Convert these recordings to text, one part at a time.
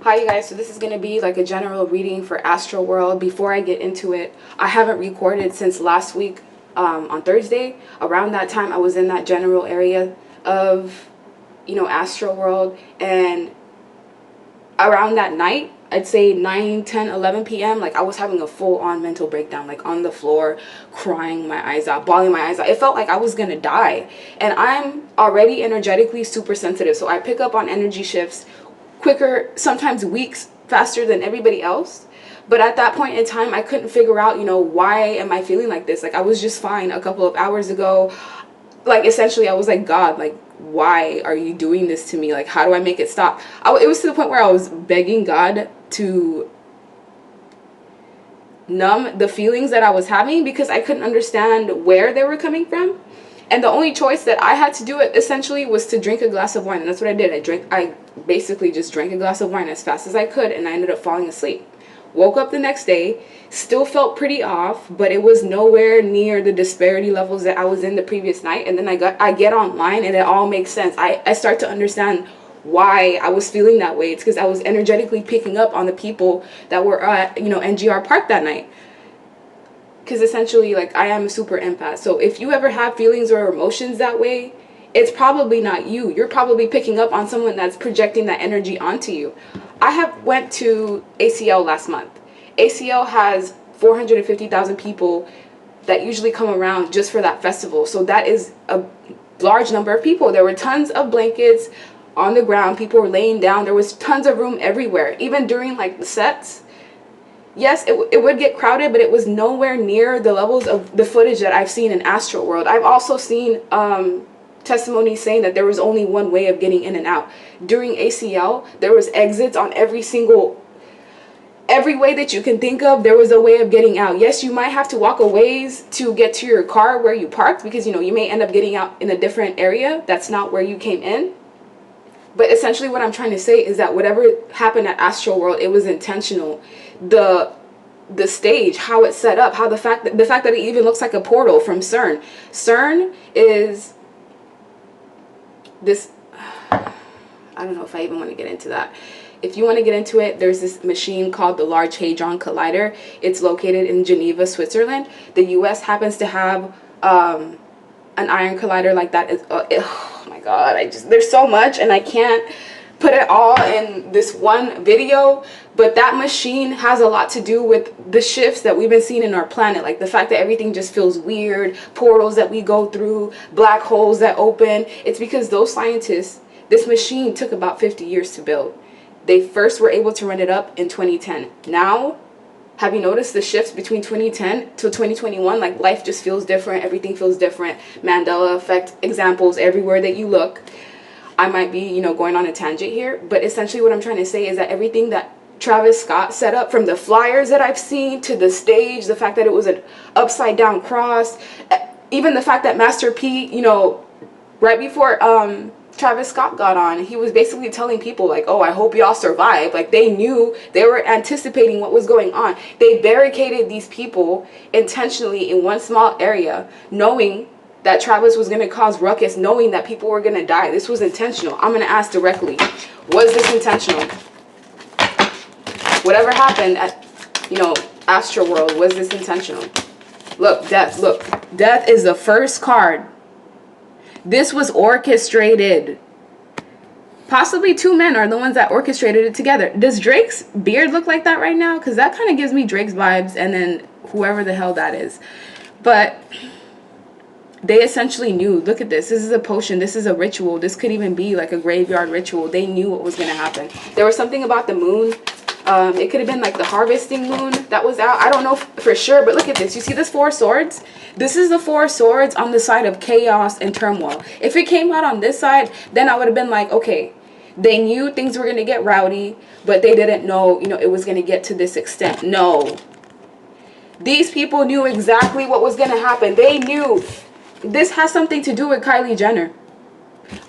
Hi you guys, so this is going to be like a general reading for Astroworld. Before I get into it, I haven't recorded since last week on Thursday. Around that time I was in that general area of, Astroworld, and around that night, I'd say 9, 10, 11 p.m. like I was having a full-on mental breakdown, like on the floor, crying my eyes out, bawling my eyes out. It felt like I was going to die. And I'm already energetically super sensitive, so I pick up on energy shifts quicker, sometimes weeks faster than everybody else. But at that point in time, I couldn't figure out, why am I feeling like this? Like I was just fine a couple of hours ago. Like essentially I was like, God, like why are you doing this to me? Like how do I make it stop? It was to the point where I was begging God to numb the feelings that I was having, because I couldn't understand where they were coming from. And the only choice that I had to do it essentially was to drink a glass of wine. And that's what I did. I basically just drank a glass of wine as fast as I could, and I ended up falling asleep. Woke up the next day, still felt pretty off, but it was nowhere near the disparity levels that I was in the previous night. And then I get online and it all makes sense. I start to understand why I was feeling that way. It's because I was energetically picking up on the people that were at, NGR Park that night. Because essentially, like, I am a super empath. So if you ever have feelings or emotions that way, it's probably not you. You're probably picking up on someone that's projecting that energy onto you. I went to ACL last month. ACL has 450,000 people that usually come around just for that festival. So that is a large number of people. There were tons of blankets on the ground. People were laying down. There was tons of room everywhere. Even during like the sets. Yes, it would get crowded, but it was nowhere near the levels of the footage that I've seen in Astroworld. I've also seen testimonies saying that there was only one way of getting in and out. During ACL, there was exits on every way that you can think of. There was a way of getting out. Yes, you might have to walk a ways to get to your car where you parked, because you may end up getting out in a different area that's not where you came in. But essentially what I'm trying to say is that whatever happened at Astroworld, it was intentional. The stage, how it's set up, how the fact that it even looks like a portal from CERN. CERN is this, I don't know if I even want to get into that. If you want to get into it, there's this machine called the Large Hadron Collider. It's located in Geneva, Switzerland. The US happens to have an iron collider like that. Oh my God, there's so much and I can't put it all in this one video, but that machine has a lot to do with the shifts that we've been seeing in our planet, like the fact that everything just feels weird, portals that we go through, black holes that open. It's because those scientists, this machine took about 50 years to build. They first were able to run it up in 2010. Now, have you noticed the shifts between 2010 to 2021? Like life just feels different, everything feels different. Mandela effect examples everywhere that you look. I might be, going on a tangent here, but essentially what I'm trying to say is that everything that Travis Scott set up, from the flyers that I've seen to the stage, the fact that it was an upside down cross, even the fact that Master P, right before Travis Scott got on, he was basically telling people like, oh, I hope y'all survive. Like they knew, they were anticipating what was going on. They barricaded these people intentionally in one small area, knowing that Travis was going to cause ruckus, knowing that people were going to die. This was intentional. I'm going to ask directly, was this intentional? Whatever happened at, Astroworld, was this intentional? Look, death. Look, death is the first card. This was orchestrated. Possibly two men are the ones that orchestrated it together. Does Drake's beard look like that right now? Because that kind of gives me Drake's vibes, and then whoever the hell that is. But they essentially knew, look at this. This is a potion. This is a ritual. This could even be like a graveyard ritual. They knew what was going to happen. There was something about the moon. It could have been like the harvesting moon that was out. I don't know for sure, but look at this. You see this 4 swords? This is the 4 swords on the side of chaos and turmoil. If it came out on this side, then I would have been like, okay, they knew things were going to get rowdy, but they didn't know, it was going to get to this extent. No. These people knew exactly what was going to happen. They knew. This has something to do with Kylie Jenner.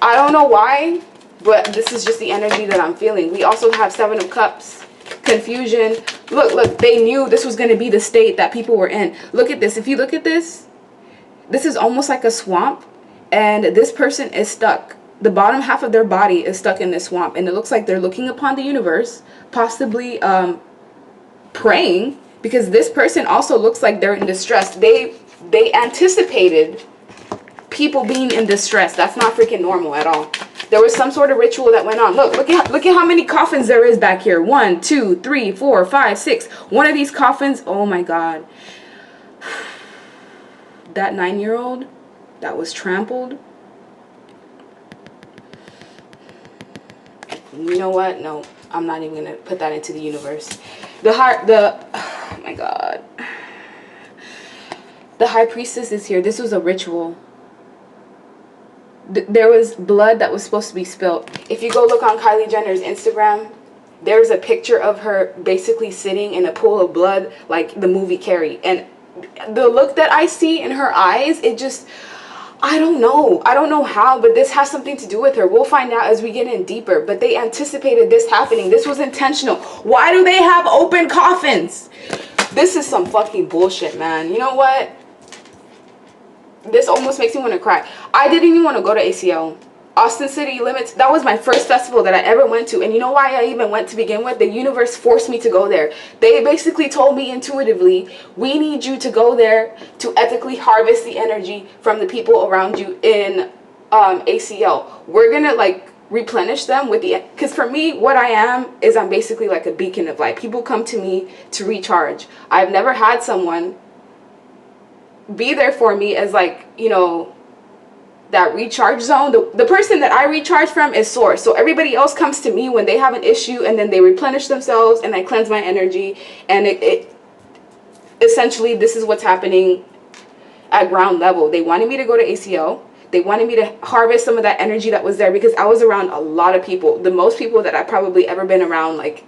I don't know why, but this is just the energy that I'm feeling. We also have 7 of Cups, confusion. Look, they knew this was going to be the state that people were in. Look at this. If you look at this, this is almost like a swamp, and this person is stuck. the bottom half of their body is stuck in this swamp, and it looks like they're looking upon the universe, possibly praying, because this person also looks like they're in distress. They anticipated people being in distress. That's not freaking normal at all. There was some sort of ritual that went on. Look at how many coffins there is back here. 1, 2, 3, 4, 5, 6. One of these coffins, oh my God. That 9-year-old that was trampled. You know what? No, I'm not even gonna put that into the universe. Oh my God. The high priestess is here. This was a ritual. There was blood that was supposed to be spilled. If you go look on Kylie Jenner's Instagram, there's a picture of her basically sitting in a pool of blood like the movie Carrie. And the look that I see in her eyes, it just, I don't know how, but this has something to do with her. We'll find out as we get in deeper. But they anticipated this happening. This was intentional. Why do they have open coffins? This is some fucking bullshit, man. You know what? This almost makes me want to cry. I didn't even want to go to ACL. Austin City Limits, that was my first festival that I ever went to. And you know why I even went to begin with? The universe forced me to go there. They basically told me intuitively, we need you to go there to ethically harvest the energy from the people around you in ACL. We're going to like replenish them with the, because for me, what I am is I'm basically like a beacon of light. People come to me to recharge. I've never had someone be there for me as like, you know, that recharge zone. The person that I recharge from is source. So everybody else comes to me when they have an issue, and then they replenish themselves, and I cleanse my energy. And it essentially, this is what's happening at ground level. They wanted me to go to ACO. They wanted me to harvest some of that energy that was there, because I was around a lot of people, the most people that I've probably ever been around, like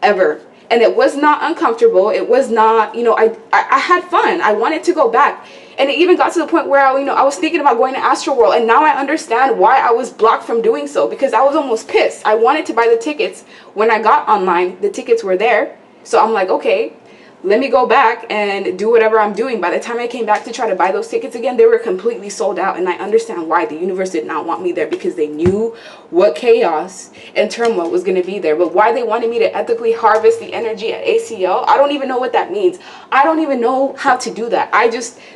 ever. And it was not uncomfortable. It was not, you know, I had fun. I wanted to go back. And it even got to the point where I was thinking about going to Astroworld. And now I understand why I was blocked from doing so, because I was almost pissed. I wanted to buy the tickets. When I got online, the tickets were there. So I'm like, okay, let me go back and do whatever I'm doing. By the time I came back to try to buy those tickets again, they were completely sold out. And I understand why. The universe did not want me there, because they knew what chaos and turmoil was going to be there. But why they wanted me to ethically harvest the energy at ACL, I don't even know what that means. I don't even know how to do that.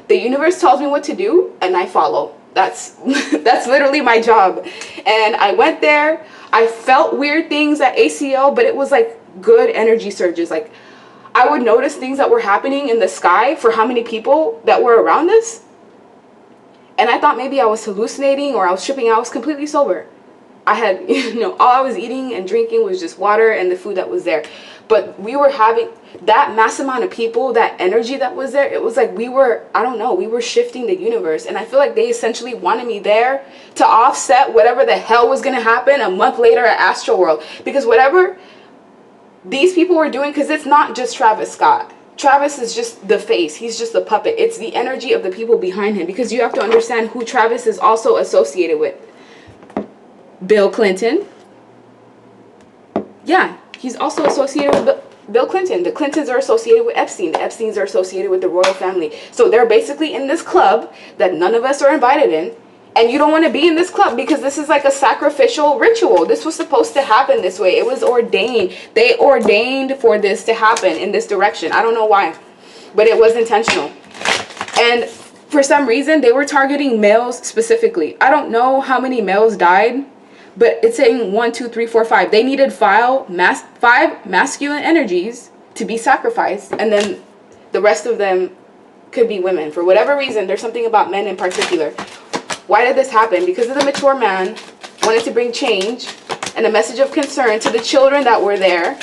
The universe tells me what to do, and I follow. That's literally my job. And I went there. I felt weird things at ACL, but it was like good energy surges. Like, I would notice things that were happening in the sky for how many people that were around us. And I thought maybe I was hallucinating or I was tripping. I was completely sober. I had, all I was eating and drinking was just water and the food that was there. But we were having that mass amount of people, that energy that was there. It was like we were shifting the universe. And I feel like they essentially wanted me there to offset whatever the hell was going to happen a month later at Astroworld. Because whatever these people were doing, because it's not just Travis Scott. Travis is just the face. He's just the puppet. It's the energy of the people behind him, because you have to understand who Travis is also associated with. Bill Clinton. Yeah, he's also associated with Bill Clinton. The Clintons are associated with Epstein. The Epsteins are associated with the royal family. So they're basically in this club that none of us are invited in. And you don't want to be in this club, because this is like a sacrificial ritual. This was supposed to happen this way. It was ordained. They ordained for this to happen in this direction. I don't know why, but it was intentional. And for some reason, they were targeting males specifically. I don't know how many males died, but it's saying 1, 2, 3, 4, 5. They needed 5 masculine energies to be sacrificed, and then the rest of them could be women. For whatever reason, there's something about men in particular. Why did this happen? Because of the mature man wanted to bring change and a message of concern to the children that were there.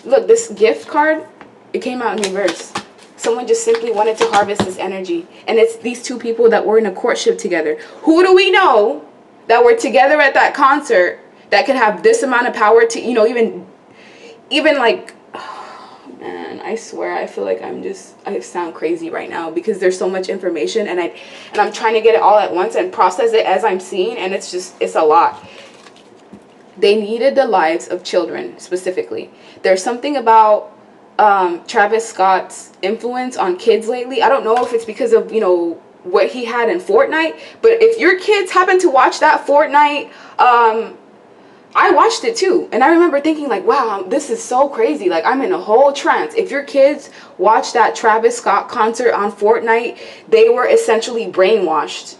Look, this gift card, it came out in reverse. Someone just simply wanted to harvest this energy. And it's these two people that were in a courtship together. Who do we know that were together at that concert that could have this amount of power to, even like, man, I swear I feel like I sound crazy right now, because there's so much information, and I'm trying to get it all at once and process it as I'm seeing, and it's a lot. They needed the lives of children specifically. There's something about Travis Scott's influence on kids lately. I don't know if it's because of, what he had in Fortnite. But if your kids happen to watch that Fortnite, I watched it too, and I remember thinking like, wow, this is so crazy. Like, I'm in a whole trance. If your kids watch that Travis Scott concert on Fortnite, they were essentially brainwashed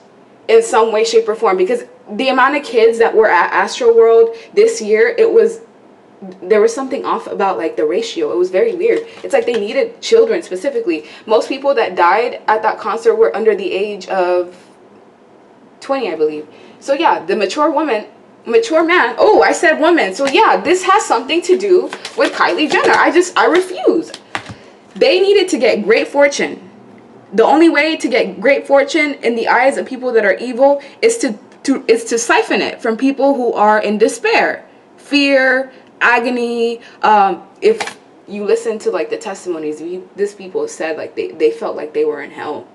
in some way, shape, or form, because the amount of kids that were at Astroworld this year, there was something off about like the ratio. It was very weird. It's like they needed children specifically. Most people that died at that concert were under the age of 20, I believe. So yeah, the mature man. Oh, I said woman. So yeah, this has something to do with Kylie Jenner. I refuse. They needed to get great fortune. The only way to get great fortune in the eyes of people that are evil is to siphon it from people who are in despair, fear, agony. If you listen to like the testimonies, these people said like they felt like they were in hell.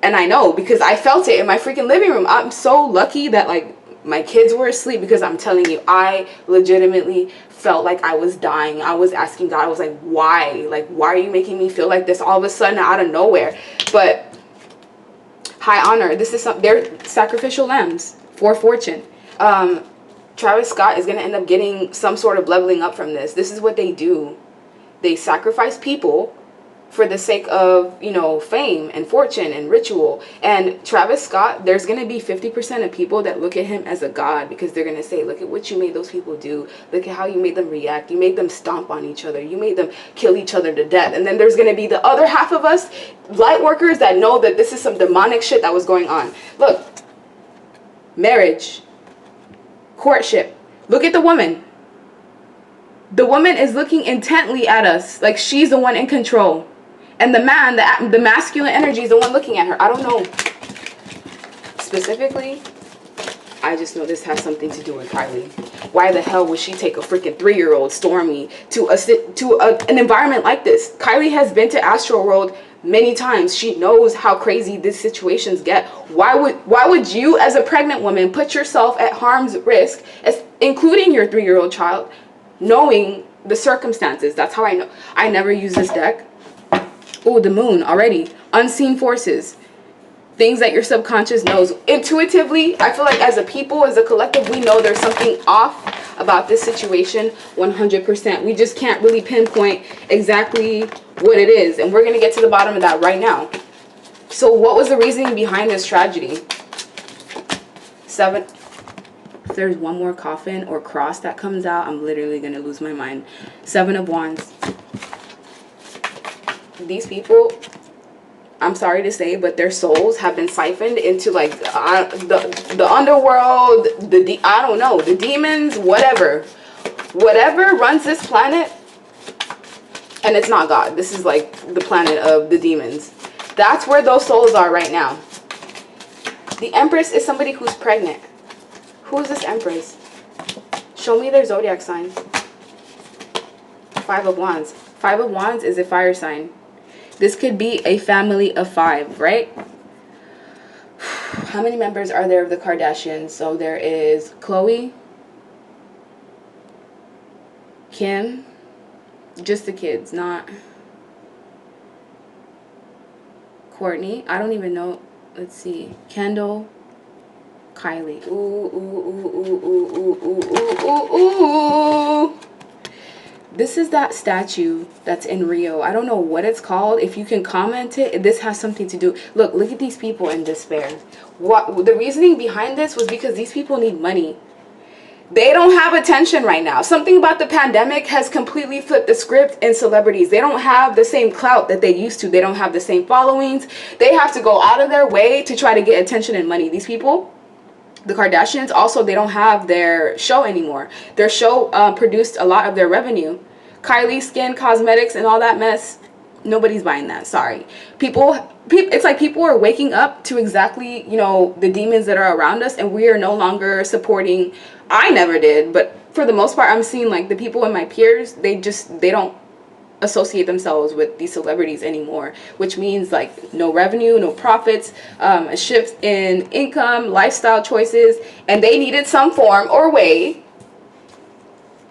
And I know, because I felt it in my freaking living room. I'm so lucky that like my kids were asleep, because I'm telling you, I legitimately felt like I was dying. I was asking God, I was like, why? Like, why are you making me feel like this all of a sudden out of nowhere? But high honor, they're sacrificial lambs for fortune. Travis Scott is going to end up getting some sort of leveling up from this. This is what they do. They sacrifice people for the sake of, you know, fame and fortune and ritual. And Travis Scott, there's going to be 50% of people that look at him as a god, because they're going to say, look at what you made those people do. Look at how you made them react. You made them stomp on each other. You made them kill each other to death. And then there's going to be the other half of us, light workers, that know that this is some demonic shit that was going on. Look, marriage, courtship. Look at the woman. The woman is looking intently at us like she's the one in control. And the man, the masculine energy is the one looking at her. I don't know specifically. I just know this has something to do with Kylie. Why the hell would she take a freaking 3-year-old Stormy to an environment like this? Kylie has been to Astroworld many times. She knows how crazy these situations get. Why would you, as a pregnant woman, put yourself at harm's risk, including your 3-year-old child, knowing the circumstances? That's how I know. I never use this deck. Oh, the moon already. Unseen forces. Things that your subconscious knows. Intuitively, I feel like as a people, as a collective, we know there's something off about this situation 100%. We just can't really pinpoint exactly what it is. And we're going to get to the bottom of that right now. So what was the reasoning behind this tragedy? 7. If there's one more coffin or cross that comes out, I'm literally going to lose my mind. 7 of Wands. These people, I'm sorry to say, but their souls have been siphoned into like the underworld, I don't know, the demons, whatever runs this planet. And it's not God. This is like the planet of the demons. That's where those souls are right now. The Empress is somebody who's pregnant. Who is this Empress? Show me their zodiac sign. 5 of Wands. 5 of Wands is a fire sign. This could be a family of 5, right? How many members are there of the Kardashians? So there is Khloe, Kim, just the kids, not Kourtney. I don't even know. Let's see. Kendall, Kylie. Ooh, ooh, ooh, ooh, ooh, ooh, ooh, ooh, ooh. This is that statue that's in Rio. I don't know what it's called. If you can comment it, this has something to do. Look at these people in despair. What the reasoning behind this was because these people need money. They don't have attention right now. Something about the pandemic has completely flipped the script in celebrities. They don't have the same clout that they used to. They don't have the same followings. They have to go out of their way to try to get attention and money. These people, the Kardashians, also, they don't have their show anymore. Their show produced a lot of their revenue. Kylie Skin Cosmetics and all that mess, nobody's buying that. Sorry. It's like people are waking up to exactly, you know, the demons that are around us, and we are no longer supporting. I never did, but for the most part, I'm seeing like the people in my peers, they don't associate themselves with these celebrities anymore, which means like no revenue, no profits, a shift in income, lifestyle choices, and they needed some form or way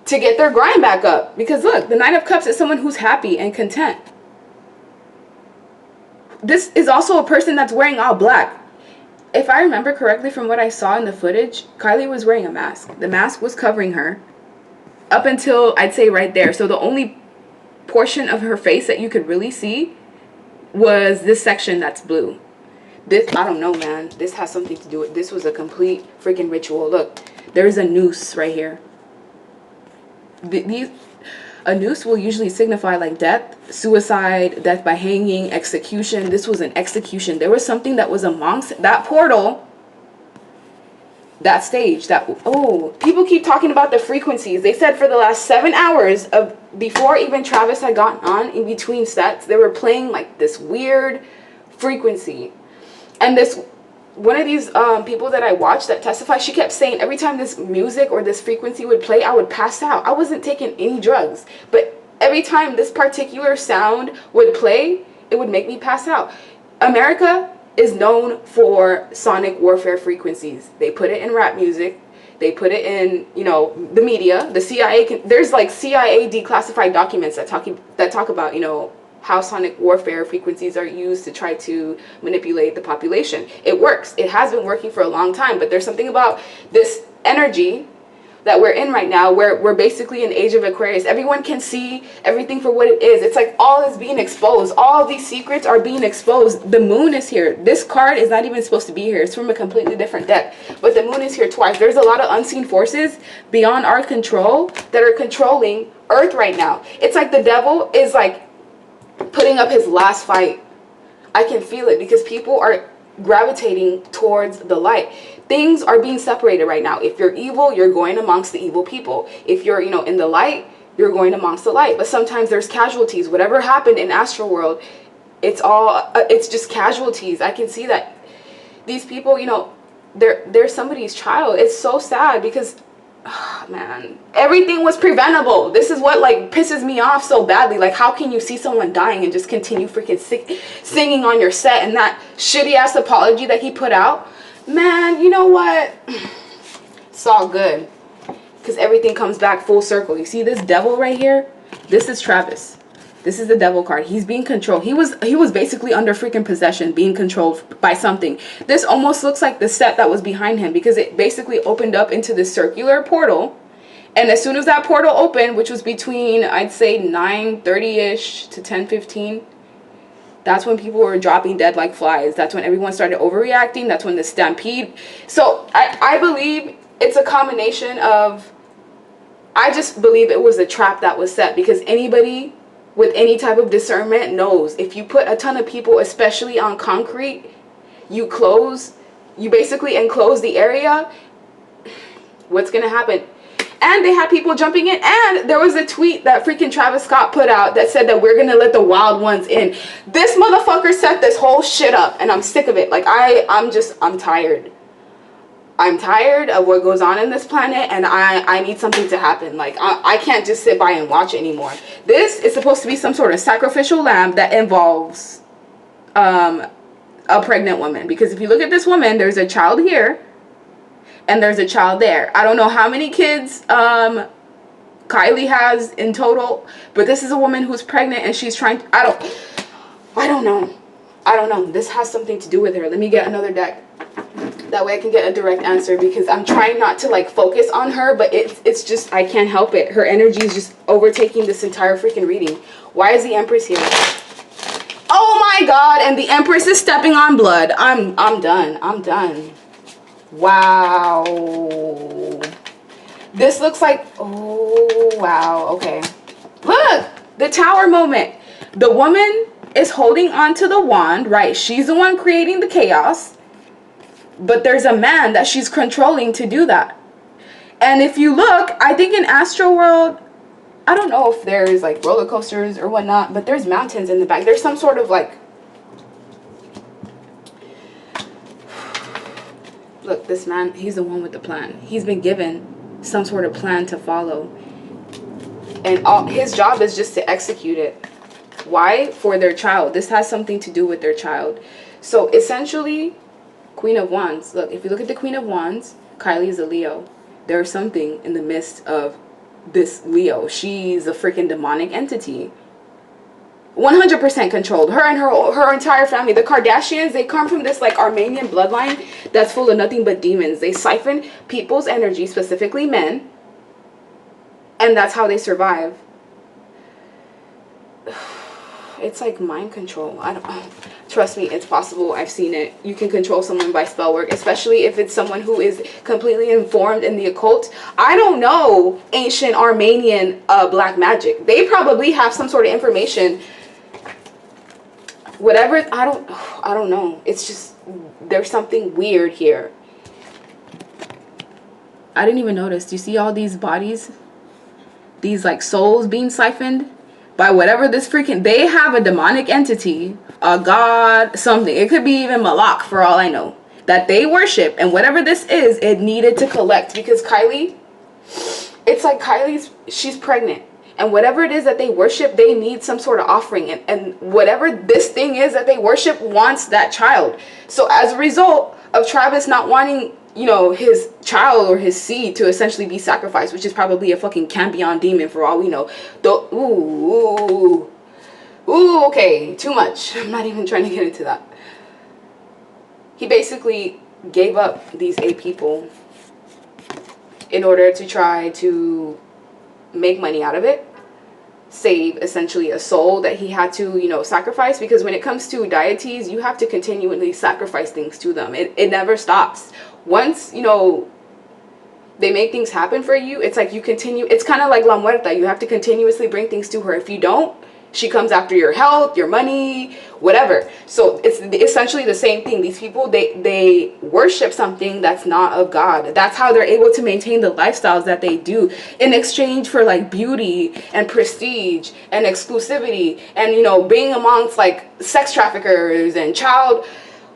to get their grind back up. Because look, the Nine of Cups is someone who's happy and content. this is also a person that's wearing all black. If I remember correctly from what I saw in the footage, Kylie was wearing a mask. The mask was covering her up until, I'd say, right there. So the only portion of her face that you could really see was this section that's blue. This, I don't know, man. This has something to do with, this was a complete freaking ritual. Look, there's a noose right here. A noose will usually signify like death, suicide, death by hanging, execution. This was an execution. There was something that was amongst that portal, that stage, that, oh, people keep talking about the frequencies. They said for the last 7 hours of, before even Travis had gotten on, in between sets, they were playing like this weird frequency. And this, one of these people that I watched that testified, she kept saying every time this music or this frequency would play, I would pass out. I wasn't taking any drugs, but every time this particular sound would play, it would make me pass out. America is known for sonic warfare frequencies. They put it in rap music. They put it in, you know, the media. The CIA, there's like CIA declassified documents that talk about, you know, how sonic warfare frequencies are used to try to manipulate the population. It works. It has been working for a long time, but there's something about this energy that we're in right now where we're basically in age of Aquarius. Everyone can see everything for what it is. It's like all is being exposed. All of these secrets are being exposed. The moon is here. This card is not even supposed to be here. It's from a completely different deck. But the moon is here twice. There's a lot of unseen forces beyond our control that are controlling Earth right now. It's like the devil is like putting up his last fight. I can feel it because people are gravitating towards the light. Things are being separated right now. If you're evil, you're going amongst the evil people. If you're, you know, in the light, you're going amongst the light. But sometimes there's casualties. Whatever happened in Astroworld, it's all, it's just casualties. I can see that these people, you know, they're somebody's child. It's so sad because, oh, man, everything was preventable. This is what like pisses me off so badly. Like, how can you see someone dying and just continue freaking singing on your set? And that shitty ass apology that he put out, man, you know what, it's all good because everything comes back full circle. You see this devil right here? This is Travis. This is the devil card. He's being controlled. He was basically under freaking possession, being controlled by something. This almost looks like the set that was behind him because it basically opened up into this circular portal. And as soon as that portal opened, which was between, I'd say 9:30-ish to 10:15, that's when people were dropping dead like flies. That's when everyone started overreacting. That's when the stampede. So I believe it's a combination of, I just believe it was a trap that was set because anybody with any type of discernment knows if you put a ton of people, especially on concrete, you basically enclose the area, what's going to happen? And they had people jumping in. And there was a tweet that freaking Travis Scott put out that said that we're going to let the wild ones in. This motherfucker set this whole shit up. And I'm sick of it. Like, I'm tired. I'm tired of what goes on in this planet. And I need something to happen. Like, I can't just sit by and watch anymore. This is supposed to be some sort of sacrificial lamb that involves a pregnant woman. Because if you look at this woman, there's a child here. And there's a child there. I don't know how many kids Kylie has in total, but this is a woman who's pregnant and she's trying to, I don't know. This has something to do with her. Let me get another deck. That way I can get a direct answer because I'm trying not to like focus on her, but it's just, I can't help it. Her energy is just overtaking this entire freaking reading. Why is the Empress here? Oh my God, and the Empress is stepping on blood. I'm done. Wow. This looks like, oh wow, okay. Look, the Tower moment. The woman is holding on to the wand, right? She's the one creating the chaos. But there's a man that she's controlling to do that. And if you look, I think in Astroworld, I don't know if there's like roller coasters or whatnot, but there's mountains in the back. There's some sort of like, look, this man, he's the one with the plan. He's been given some sort of plan to follow. And his job is just to execute it. Why? For their child. This has something to do with their child. So essentially, Queen of Wands. Look, if you look at the Queen of Wands, Kylie is a Leo. There's something in the midst of this Leo. She's a freaking demonic entity. 100% controlled. Her and her entire family. The Kardashians, they come from this like Armenian bloodline that's full of nothing but demons. They siphon people's energy, specifically men, and that's how they survive. It's like mind control. I don't trust me, it's possible. I've seen it. You can control someone by spell work, especially if it's someone who is completely informed in the occult. I don't know ancient Armenian black magic. They probably have some sort of information. Whatever, I don't know. It's just, there's something weird here. I didn't even notice. Do you see all these bodies? These like souls being siphoned by whatever this freaking, they have a demonic entity, a god, something. It could be even Malak for all I know, that they worship. And whatever this is, it needed to collect, because Kylie, it's like she's pregnant. And whatever it is that they worship, they need some sort of offering. And whatever this thing is that they worship wants that child. So as a result of Travis not wanting, you know, his child or his seed to essentially be sacrificed, which is probably a fucking Campion demon for all we know. Ooh, okay, too much. I'm not even trying to get into that. He basically gave up these 8 people in order to try to make money out of it, save essentially a soul that he had to, you know, sacrifice. Because when it comes to deities, you have to continually sacrifice things to them. It never stops. Once, you know, they make things happen for you, it's like you continue. It's kind of like La Muerta. You have to continuously bring things to her. If you don't, she comes after your health, your money, whatever. So it's essentially the same thing. These people, they worship something that's not of God. That's how they're able to maintain the lifestyles that they do, in exchange for like beauty and prestige and exclusivity, and, you know, being amongst like sex traffickers and child.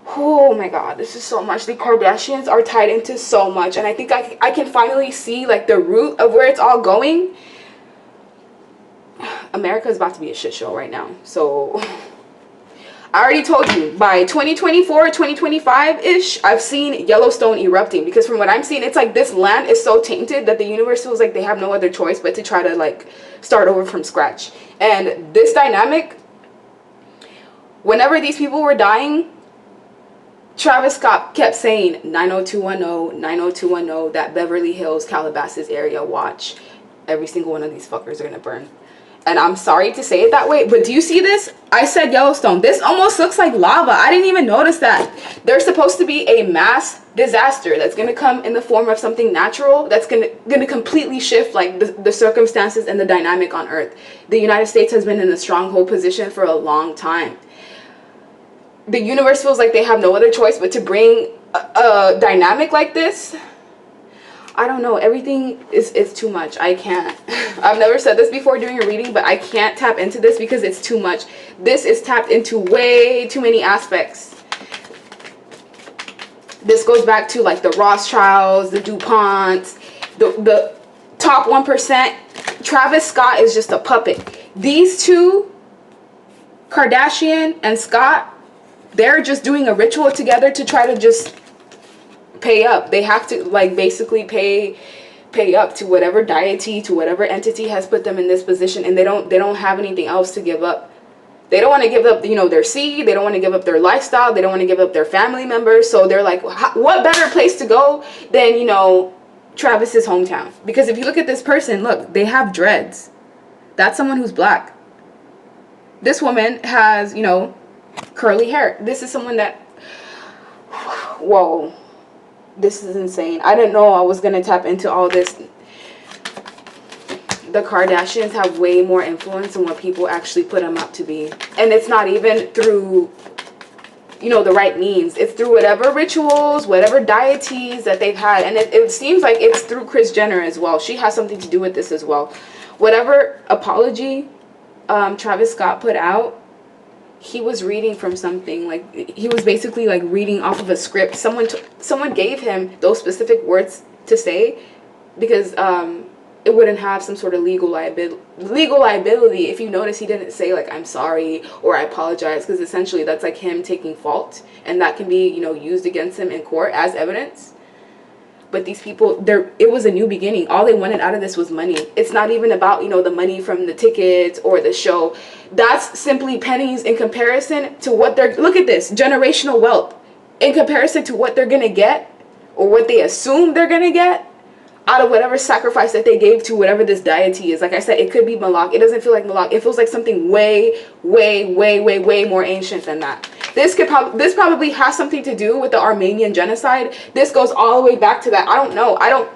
Oh my god, this is so much. The Kardashians are tied into so much, and I think I can finally see like the root of where it's all going. America is about to be a shit show right now. So I already told you, by 2024, 2025-ish, I've seen Yellowstone erupting. Because from what I'm seeing, it's like this land is so tainted that the universe feels like they have no other choice but to try to like start over from scratch. And this dynamic, whenever these people were dying, Travis Scott kept saying 90210, 90210, that Beverly Hills, Calabasas area, watch. Every single one of these fuckers are gonna burn. And I'm sorry to say it that way, but do you see this? I said Yellowstone. This almost looks like lava. I didn't even notice that. There's supposed to be a mass disaster that's going to come in the form of something natural that's going to completely shift like the circumstances and the dynamic on Earth. The United States has been in a stronghold position for a long time. The universe feels like they have no other choice but to bring a dynamic like this. I don't know, everything is too much. I can't. I've never said this before during a reading, but I can't tap into this because it's too much. This is tapped into way too many aspects. This goes back to like the Rothschilds, the DuPonts, the top 1%. Travis Scott is just a puppet. These two, Kardashian and Scott, they're just doing a ritual together to try to just pay up. They have to like basically pay up to whatever deity, to whatever entity has put them in this position, and they don't have anything else to give up. They don't want to give up, you know, their seed. They don't want to give up their lifestyle. They don't want to give up their family members. So they're like, what better place to go than, you know, Travis's hometown? Because if you look at this person, look, they have dreads. That's someone who's black. This woman has, you know, curly hair. This is someone that, whoa. This is insane. I didn't know I was going to tap into all this. The Kardashians have way more influence than what people actually put them up to be. And it's not even through, you know, the right means. It's through whatever rituals, whatever deities that they've had. And it seems like it's through Kris Jenner as well. She has something to do with this as well. Whatever apology Travis Scott put out, he was reading from something. Like, he was basically like reading off of a script. Someone gave him those specific words to say, because it wouldn't have some sort of legal liability. If you notice, he didn't say like I'm sorry or I apologize, because essentially that's like him taking fault, and that can be, you know, used against him in court as evidence. but these people, it was a new beginning. All they wanted out of this was money. It's not even about, you know, the money from the tickets or the show. That's simply pennies in comparison to what they're, look at this, generational wealth, in comparison to what they're gonna get, or what they assume they're gonna get out of whatever sacrifice that they gave to whatever this deity is. Like I said, it could be Malak. It doesn't feel like Malak. It feels like something way more ancient than that. This probably has something to do with the Armenian genocide. This goes all the way back to that. I don't know.